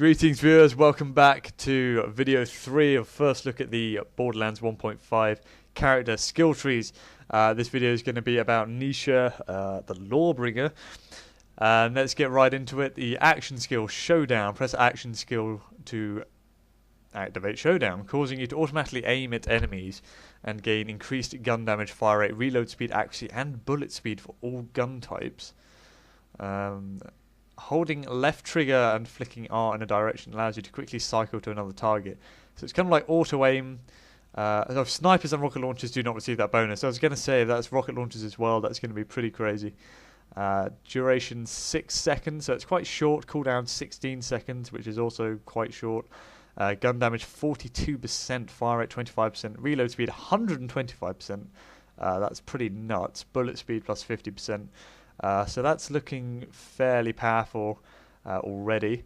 Greetings viewers, welcome back to video 3 of first look at the Borderlands 1.5 character skill trees. This video is going to be about Nisha, the Lawbringer. And let's get right into it. The action skill, Showdown. Press action skill to activate Showdown, causing you to automatically aim at enemies and gain increased gun damage, fire rate, reload speed, accuracy and bullet speed for all gun types. Holding left trigger and flicking R in a direction allows you to quickly cycle to another target. So it's kind of like auto aim. Snipers and rocket launchers do not receive that bonus. I was going to say if that's rocket launchers as well, that's going to be pretty crazy. Duration 6 seconds, so it's quite short. Cooldown 16 seconds, which is also quite short. Gun damage 42%, fire rate 25%, reload speed 125%. That's pretty nuts. Bullet speed plus 50%. So that's looking fairly powerful already.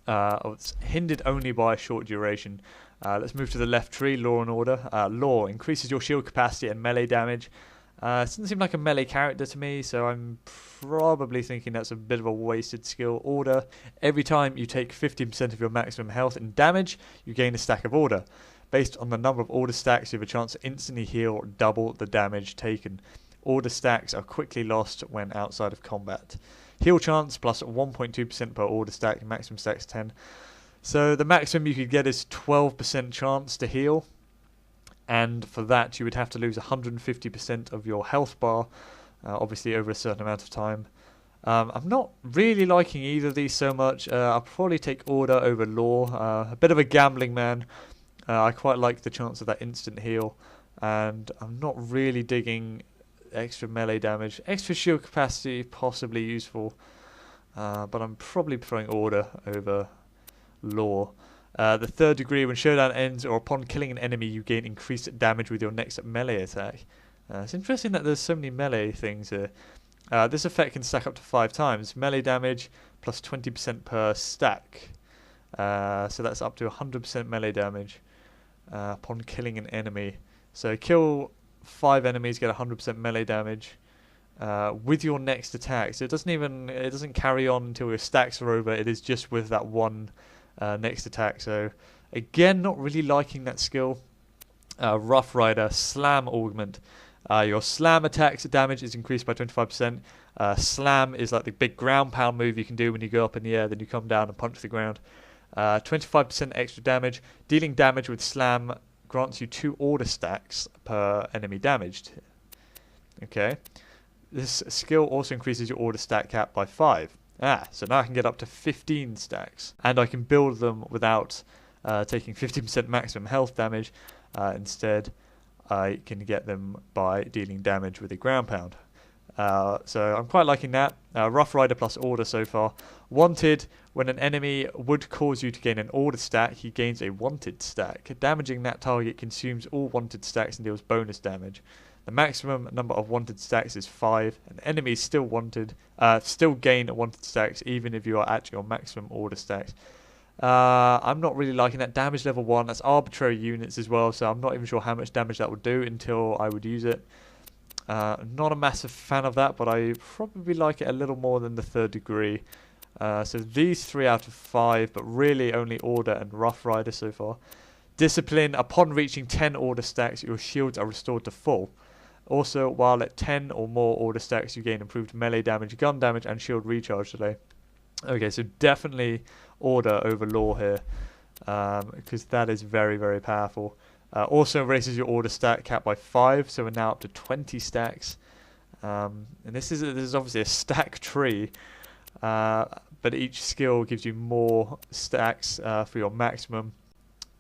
It's hindered only by a short duration. Let's move to the left tree, Law and Order. Law increases your shield capacity and melee damage. It doesn't seem like a melee character to me, so I'm probably thinking that's a bit of a wasted skill. Order, every time you take 15% of your maximum health and damage, you gain a stack of Order. Based on the number of Order stacks, you have a chance to instantly heal double the damage taken. Order stacks are quickly lost when outside of combat. Heal chance plus 1.2% per order stack, maximum stacks 10. So the maximum you could get is 12% chance to heal, and for that you would have to lose 150% of your health bar, obviously over a certain amount of time. I'm not really liking either of these so much. I'll probably take Order over Law. A bit of a gambling man. I quite like the chance of that instant heal, and I'm not really digging extra melee damage. Extra shield capacity possibly useful, but I'm probably preferring Order over Law. The third degree, when Showdown ends or upon killing an enemy, you gain increased damage with your next melee attack. It's interesting that there's so many melee things here. This effect can stack up to 5 times. Melee damage plus 20% per stack. So that's up to 100% melee damage upon killing an enemy. So kill 5 enemies, get 100% melee damage with your next attack. So it doesn't carry on until your stacks are over. It is just with that one next attack. So again, not really liking that skill. Rough Rider, Slam Augment. Your slam attacks damage is increased by 25%. Slam is like the big ground pound move you can do when you go up in the air, then you come down and punch the ground. 25% extra damage. Dealing damage with Slam grants you 2 order stacks per enemy damaged. Okay. This skill also increases your order stack cap by 5. So now I can get up to 15 stacks. And I can build them without taking 50% maximum health damage. Instead, I can get them by dealing damage with a ground pound. So I'm quite liking that. Rough Rider plus Order so far. Wanted, when an enemy would cause you to gain an Order stack, he gains a Wanted stack. Damaging that target consumes all Wanted stacks and deals bonus damage. The maximum number of Wanted stacks is 5, and enemies still gain Wanted stacks even if you are at your maximum Order stacks. I'm not really liking that. Damage level 1, that's arbitrary units as well, so I'm not even sure how much damage that would do until I would use it. Not a massive fan of that, but I probably like it a little more than the third degree. So these 3 out of 5, but really only Order and Rough Rider so far. Discipline, upon reaching 10 Order stacks, your shields are restored to full. Also, while at 10 or more Order stacks, you gain improved melee damage, gun damage, and shield recharge delay. Okay, so definitely Order over Law here, because that is very, very powerful. Also raises your order stack cap by 5, so we're now up to 20 stacks. And this is obviously a stack tree, but each skill gives you more stacks for your maximum.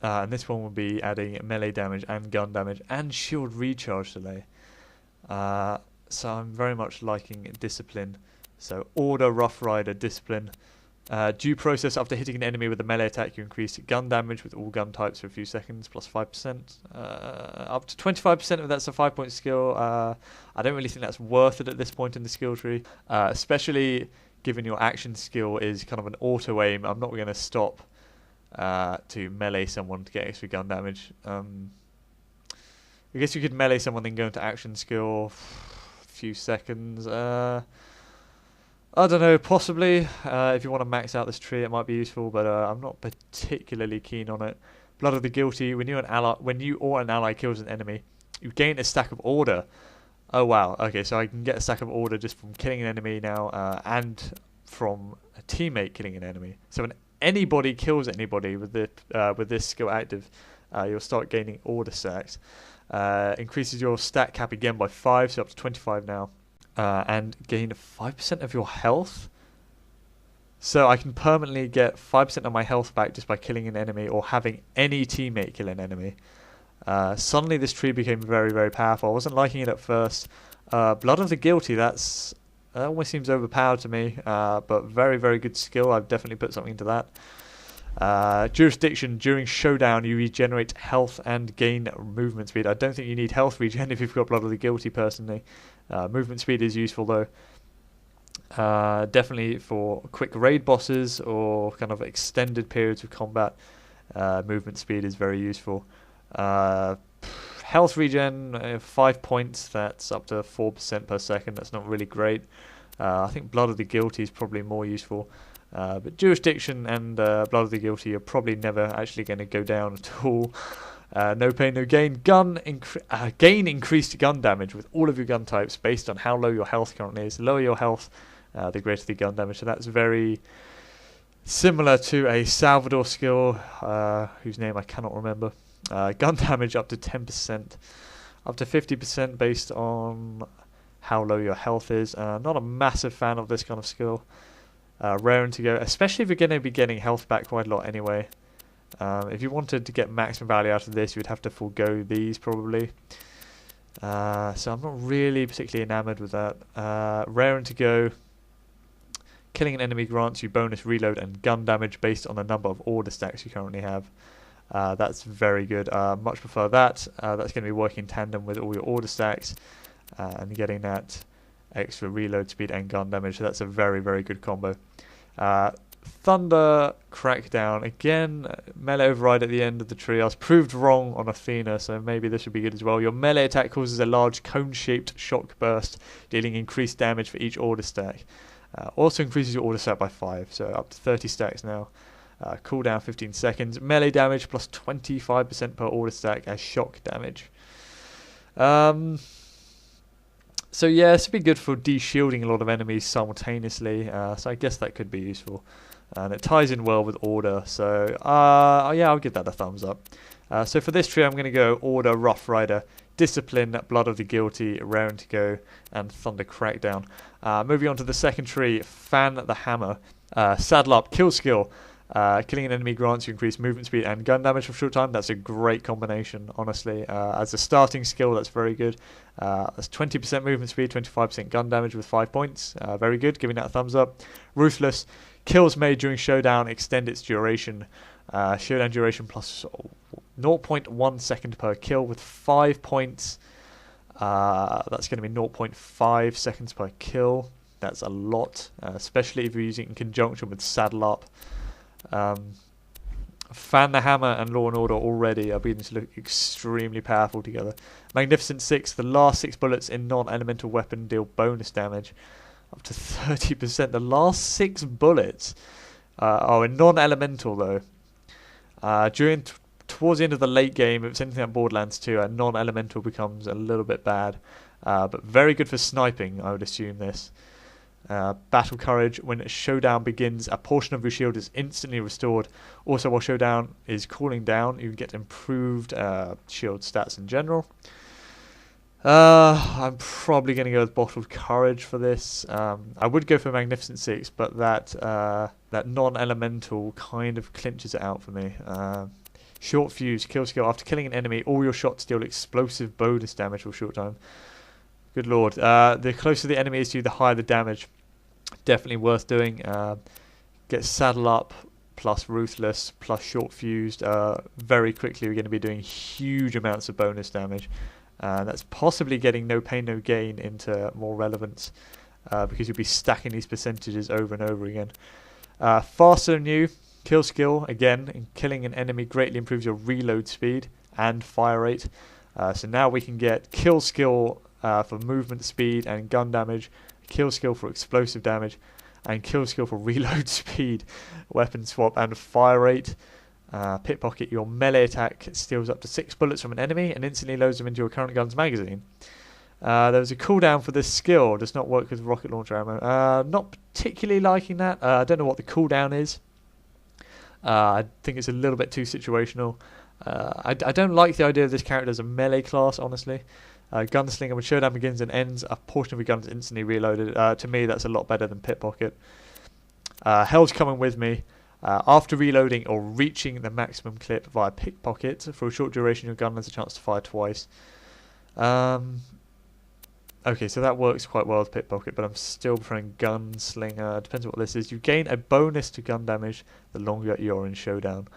And this one will be adding melee damage and gun damage and shield recharge delay. So I'm very much liking Discipline. So Order, Rough Rider, Discipline. Due process, after hitting an enemy with a melee attack, you increase gun damage with all gun types for a few seconds, plus 5%. Up to 25% of that's a 5-point skill. I don't really think that's worth it at this point in the skill tree, especially given your action skill is kind of an auto aim. I'm not going to stop to melee someone to get extra gun damage. I guess you could melee someone then go into action skill, a few seconds. I don't know, possibly. If you want to max out this tree, it might be useful, but I'm not particularly keen on it. Blood of the Guilty. When you or an ally kills an enemy, you gain a stack of order. Oh wow. Okay, so I can get a stack of order just from killing an enemy now, and from a teammate killing an enemy. So when anybody kills anybody with this skill active, you'll start gaining order stacks. Increases your stat cap again by 5, so up to 25 now. And gain 5% of your health. So I can permanently get 5% of my health back just by killing an enemy or having any teammate kill an enemy. Suddenly this tree became very, very powerful. I wasn't liking it at first. Blood of the Guilty, that almost seems overpowered to me, but very, very good skill. I've definitely put something into that. Jurisdiction, during showdown you regenerate health and gain movement speed. I don't think you need health regen if you've got Blood of the Guilty personally. Movement speed is useful though. Definitely for quick raid bosses or kind of extended periods of combat, movement speed is very useful. Health regen, 5 points, that's up to 4% per second. That's not really great. I think Blood of the Guilty is probably more useful. But Jurisdiction and Blood of the Guilty are probably never actually going to go down at all. No pain, no gain. Gain increased gun damage with all of your gun types based on how low your health currently is. The lower your health, the greater the gun damage. So that's very similar to a Salvador skill, whose name I cannot remember. Gun damage up to 10%, up to 50% based on how low your health is. Not a massive fan of this kind of skill. Raring to go, especially if you're going to be getting health back quite a lot anyway. If you wanted to get maximum value out of this, you would have to forego these probably. So I'm not really particularly enamored with that. Raring to go. Killing an enemy grants you bonus reload and gun damage based on the number of order stacks you currently have. That's very good. Much prefer that. That's going to be working in tandem with all your order stacks and getting that extra reload speed and gun damage. So that's a very, very good combo. Thunder Crackdown. Again, melee override at the end of the tree. I was proved wrong on Athena, so maybe this would be good as well. Your melee attack causes a large cone-shaped shock burst, dealing increased damage for each order stack. Also increases your order stack by 5, so up to 30 stacks now. Cooldown 15 seconds. Melee damage plus 25% per order stack as shock damage. So yeah, this would be good for de-shielding a lot of enemies simultaneously. So I guess that could be useful. And it ties in well with Order. So yeah, I'll give that a thumbs up. So for this tree, I'm going to go Order, Rough Rider, Discipline, Blood of the Guilty, Raring to Go, and Thunder Crackdown. Moving on to the second tree, Fan the Hammer, Saddle Up, Kill Skill. Killing an enemy grants you increased movement speed and gun damage for a short time. That's a great combination, honestly. As a starting skill, that's very good. That's 20% movement speed, 25% gun damage with 5 points. Very good, giving that a thumbs up. Ruthless, kills made during showdown, extend its duration. Showdown duration plus 0.1 second per kill with 5 points. That's going to be 0.5 seconds per kill. That's a lot, especially if you're using it in conjunction with Saddle Up. Fan the Hammer and Law and Order already are beginning to look extremely powerful together. Magnificent 6, the last 6 bullets in non-elemental weapon deal bonus damage up to 30%. The last 6 bullets in non-elemental though. Towards the end of the late game, if it's anything like Borderlands 2, non-elemental becomes a little bit bad. But very good for sniping, I would assume this. Battle Courage, when a showdown begins, a portion of your shield is instantly restored. Also, while showdown is cooling down, you get improved shield stats in general. I'm probably going to go with Bottled Courage for this. I would go for Magnificent 6, but that non-elemental kind of clinches it out for me. Short Fuse, kill skill. After killing an enemy, all your shots deal explosive bonus damage for a short time. Good lord. The closer the enemy is to you, the higher the damage. Definitely worth doing. Get Saddle Up plus Ruthless plus Short Fused. Very quickly we're going to be doing huge amounts of bonus damage. That's possibly getting No Pain No Gain into more relevance, because you'll be stacking these percentages over and over again. Faster Than You, kill skill. Again, killing an enemy greatly improves your reload speed and fire rate. So now we can get kill skill for movement speed and gun damage, kill skill for explosive damage, and kill skill for reload speed, weapon swap, and fire rate. Pickpocket, your melee attack steals up to 6 bullets from an enemy and instantly loads them into your current gun's magazine. There's a cooldown for this skill, does not work with rocket launcher ammo. Not particularly liking that. I don't know what the cooldown is. I think it's a little bit too situational. I don't like the idea of this character as a melee class, honestly. Gunslinger, when showdown begins and ends, a portion of your gun is instantly reloaded. To me, that's a lot better than Pickpocket. Hell's coming with me. After reloading or reaching the maximum clip via Pickpocket, for a short duration, your gun has a chance to fire twice. Okay, so that works quite well with Pickpocket, but I'm still preferring Gunslinger. Depends on what this is. You gain a bonus to gun damage the longer you're in showdown.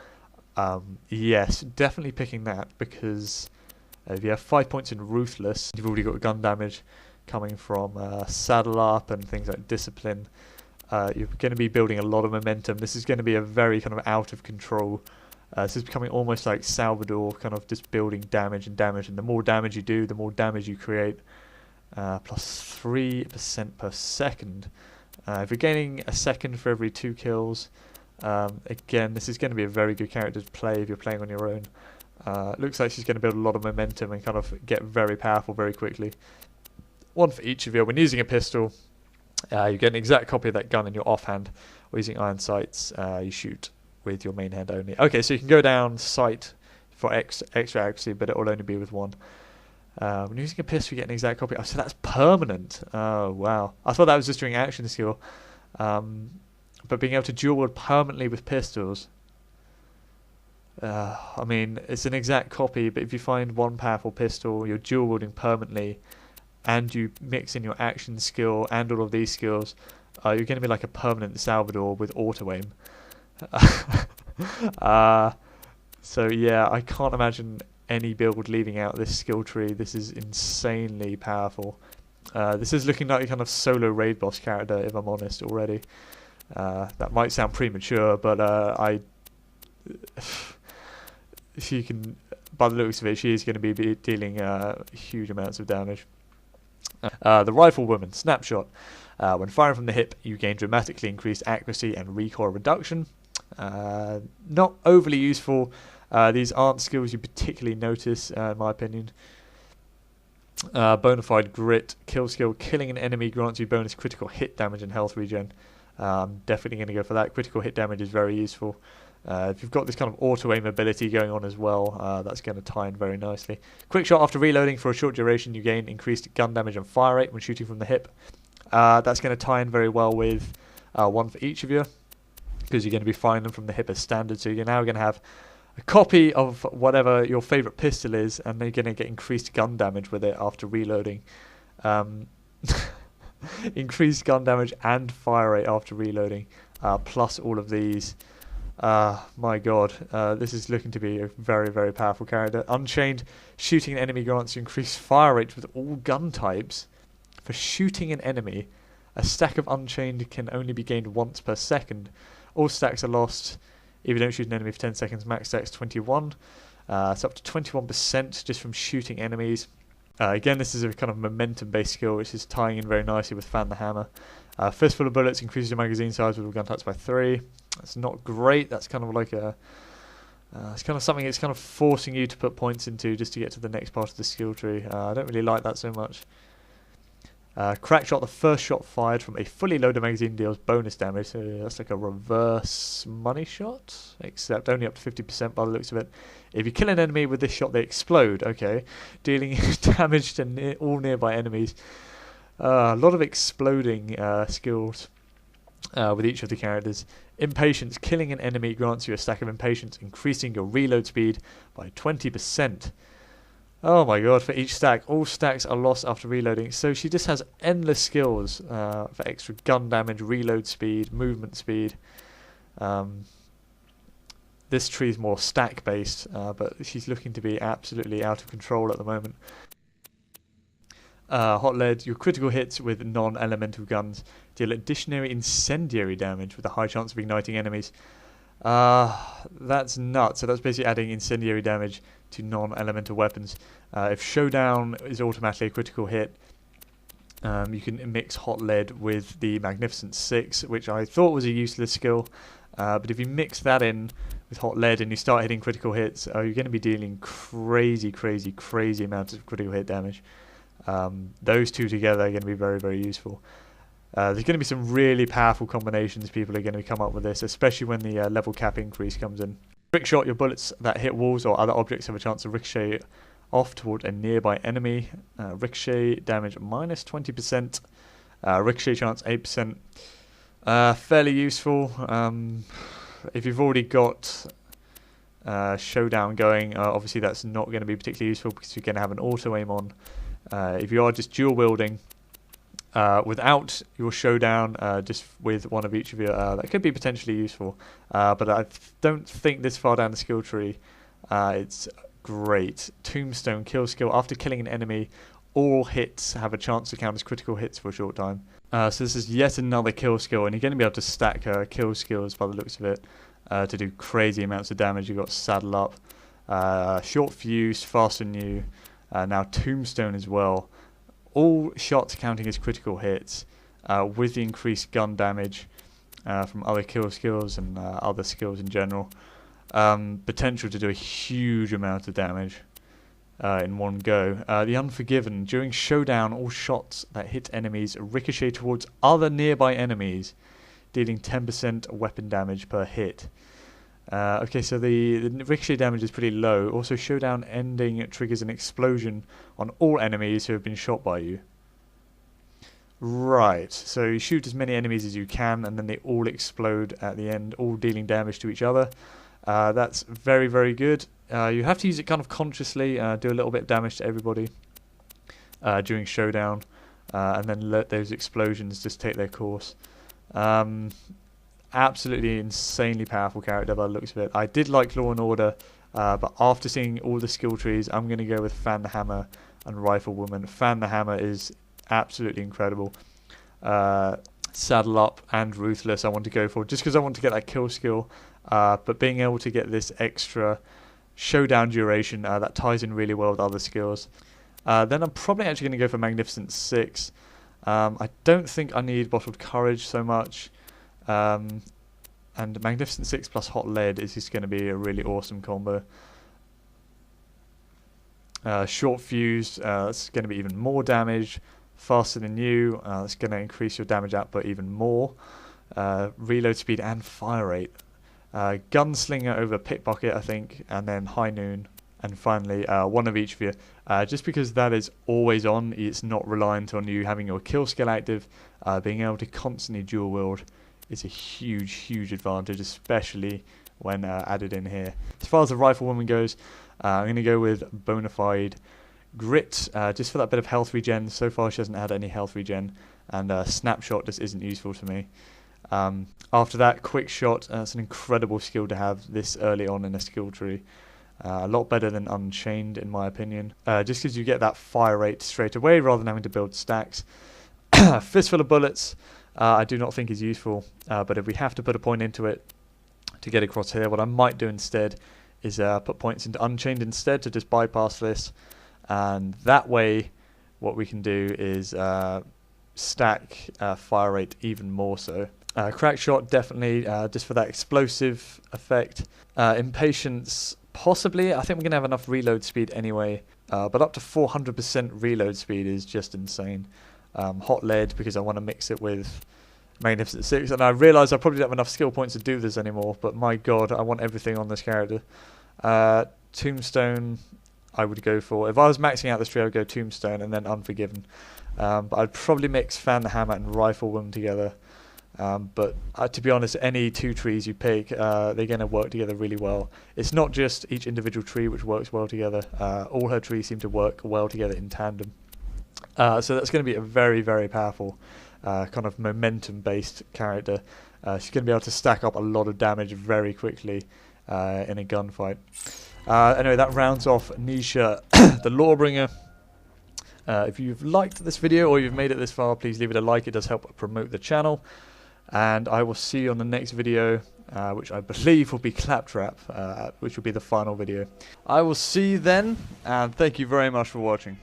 Yes, definitely picking that, because if you have 5 points in Ruthless, you've already got gun damage coming from Saddle Up and things like Discipline. You're going to be building a lot of momentum. This is going to be a very kind of out of control. This is becoming almost like Salvador, kind of just building damage, and the more damage you do, the more damage you create. Plus 3% per second. If you're gaining a second for every 2 kills, again, this is going to be a very good character to play if you're playing on your own. Looks like she's going to build a lot of momentum and kind of get very powerful very quickly. One for each of you. When using a pistol, you get an exact copy of that gun in your offhand, or using iron sights, you shoot with your main hand only. Okay, so you can go down sight for extra accuracy, but it will only be with one. When using a pistol, you get an exact copy. Oh, so that's permanent. Oh, wow. I thought that was just during action skill. But being able to dual wield permanently with pistols, I mean, it's an exact copy, but if you find one powerful pistol, you're dual wielding permanently, and you mix in your action skill and all of these skills, you're going to be like a permanent Salvador with auto aim. So yeah, I can't imagine any build leaving out this skill tree. This is insanely powerful. This is looking like a kind of solo raid boss character, if I'm honest already. That might sound premature, but if you can, by the looks of it, she is going to be dealing huge amounts of damage. The Riflewoman Snapshot. When firing from the hip, you gain dramatically increased accuracy and recoil reduction. Not overly useful. These aren't skills you particularly notice, in my opinion. Bonafide Grit. Kill skill. Killing an enemy grants you bonus critical hit damage and health regen. I'm definitely going to go for that. Critical hit damage is very useful. If you've got this kind of auto-aim ability going on as well, that's going to tie in very nicely. Quick shot after reloading. For a short duration, you gain increased gun damage and fire rate when shooting from the hip. That's going to tie in very well with one for each of you, because you're going to be firing them from the hip as standard. So you're now going to have a copy of whatever your favourite pistol is, and then you're going to get increased gun damage with it after reloading. Increased gun damage and fire rate after reloading, plus all of these. My god, this is looking to be a very, very powerful character. Unchained. Shooting an enemy grants you increased fire rate with all gun types. For shooting an enemy, a stack of Unchained can only be gained once per second. All stacks are lost if you don't shoot an enemy for 10 seconds. Max stack's 21. It's up to 21% just from shooting enemies. Again, this is a kind of momentum-based skill, which is tying in very nicely with Fan the Hammer. Fistful of Bullets increases your magazine size with all gun types by 3. That's not great. That's kind of like a... it's kind of something it's kind of forcing you to put points into just to get to the next part of the skill tree. I don't really like that so much. Crack Shot. The first shot fired from a fully loaded magazine deals bonus damage. So that's like a reverse money shot, except only up to 50% by the looks of it. If you kill an enemy with this shot, they explode. Okay, dealing damage to all nearby enemies. A lot of exploding skills with each of the characters. Impatience. Killing an enemy grants you a stack of Impatience, increasing your reload speed by 20%. Oh my god, for each stack. All stacks are lost after reloading. So she just has endless skills for extra gun damage, reload speed, movement speed. This tree is more stack based, but she's looking to be absolutely out of control at the moment. Hot Lead. Your critical hits with non-elemental guns deal additional incendiary damage with a high chance of igniting enemies. That's nuts. So that's basically adding incendiary damage to non-elemental weapons. If Showdown is automatically a critical hit, You can mix hot lead with the Magnificent Six, which I thought was a useless skill. But if you mix that in with hot lead and you start hitting critical hits, you're going to be dealing crazy amounts of critical hit damage. Those two together are going to be very, very useful. There's going to be some really powerful combinations people are going to come up with this, especially when the level cap increase comes in. Trick shot, your bullets that hit walls or other objects have a chance to ricochet off toward a nearby enemy. Ricochet damage minus 20%. Ricochet chance 8%. Fairly useful. If you've already got showdown going, obviously that's not going to be particularly useful because you're going to have an auto aim on. If you are just dual wielding without your showdown, just with one of each of you, that could be potentially useful. But I don't think this far down the skill tree it's great. Tombstone kill skill. After killing an enemy, all hits have a chance to count as critical hits for a short time. So this is yet another kill skill, and you're going to be able to stack kill skills by the looks of it to do crazy amounts of damage. You've got Saddle Up, Short Fuse, Faster Than You, now Tombstone as well. All shots counting as critical hits with the increased gun damage from other kill skills and other skills in general. Potential to do a huge amount of damage in one go. The Unforgiven. During showdown, all shots that hit enemies ricochet towards other nearby enemies, dealing 10% weapon damage per hit. Okay, so the ricochet damage is pretty low. Also, showdown ending triggers an explosion on all enemies who have been shot by you. Right, so you shoot as many enemies as you can, and then they all explode at the end, all dealing damage to each other. That's very, very good. You have to use it kind of consciously, do a little bit of damage to everybody during showdown, and then let those explosions just take their course. Absolutely insanely powerful character by the looks of it. I did like Law and Order, but after seeing all the skill trees, I'm going to go with Fan the Hammer and Riflewoman. Fan the Hammer is absolutely incredible. Saddle Up and Ruthless I want to go for, just because I want to get that kill skill, but being able to get this extra showdown duration, that ties in really well with other skills. Then I'm probably actually going to go for Magnificent Six. I don't think I need Bottled Courage so much. And Magnificent Six plus Hot Lead is just going to be a really awesome combo. Short Fuse, that's going to be even more damage. Faster Than You, that's going to increase your damage output even more. Reload speed and fire rate. Gunslinger over Pickpocket, I think, and then High Noon, and finally one of each of you. Just because that is always on, it's not reliant on you having your kill skill active. Being able to constantly dual wield is a huge advantage, especially when added in here. As far as the Riflewoman goes, I'm going to go with Bonafide Grit, just for that bit of health regen. So far she hasn't had any health regen, and Snapshot just isn't useful to me. After that, Quick Shot, it's an incredible skill to have this early on in a skill tree. A lot better than Unchained in my opinion, just because you get that fire rate straight away rather than having to build stacks. Fistful of Bullets, I do not think is useful, but if we have to put a point into it to get across here, what I might do instead is put points into Unchained instead to just bypass this, and that way what we can do is stack fire rate even more so. Crack Shot definitely, just for that explosive effect. Impatience possibly, I think we're going to have enough reload speed anyway, but up to 400% reload speed is just insane. Hot Lead because I want to mix it with Magnificent Six, and I realise I probably don't have enough skill points to do this anymore, but my god, I want everything on this character. Tombstone I would go for. If I was maxing out this tree, I would go Tombstone and then Unforgiven. But I'd probably mix Fan the Hammer and Riflewoman together. But to be honest, any two trees you pick, they're going to work together really well. It's not just each individual tree which works well together. All her trees seem to work well together in tandem. So that's going to be a very powerful kind of momentum-based character. She's going to be able to stack up a lot of damage very quickly in a gunfight. Anyway, that rounds off Nisha, the Lawbringer. If you've liked this video or you've made it this far, please leave it a like. It does help promote the channel. And I will see you on the next video, which I believe will be Claptrap, which will be the final video. I will see you then, and thank you very much for watching.